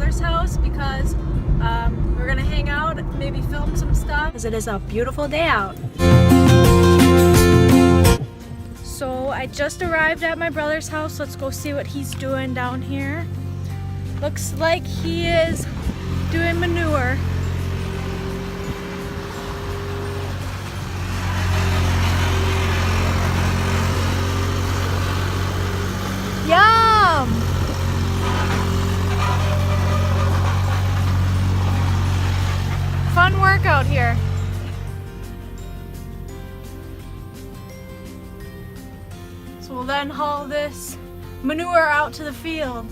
brother's house because we're gonna hang out, maybe film some stuff because it is a beautiful day out. So I just arrived at my brother's house. Let's go see what he's doing down here. Looks like he is doing manure. Yum! Fun workout here. So we'll then haul this manure out to the field.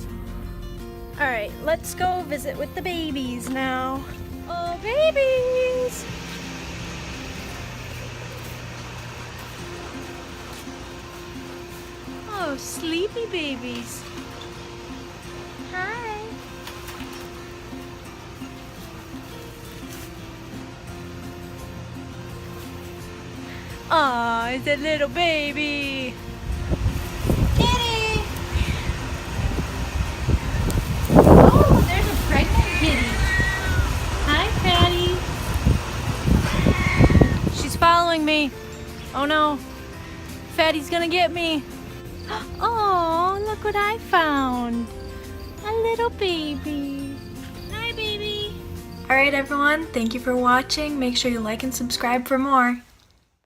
All right, let's go visit with the babies now. Oh, babies! Oh, sleepy babies. Hi. Aw, it's a little baby. Kitty! Oh, there's a pregnant kitty. Hi, Fatty. She's following me. Oh no. Fatty's gonna get me. Oh, look what I found. A little baby. Hi, baby. Alright everyone, thank you for watching. Make sure you like and subscribe for more.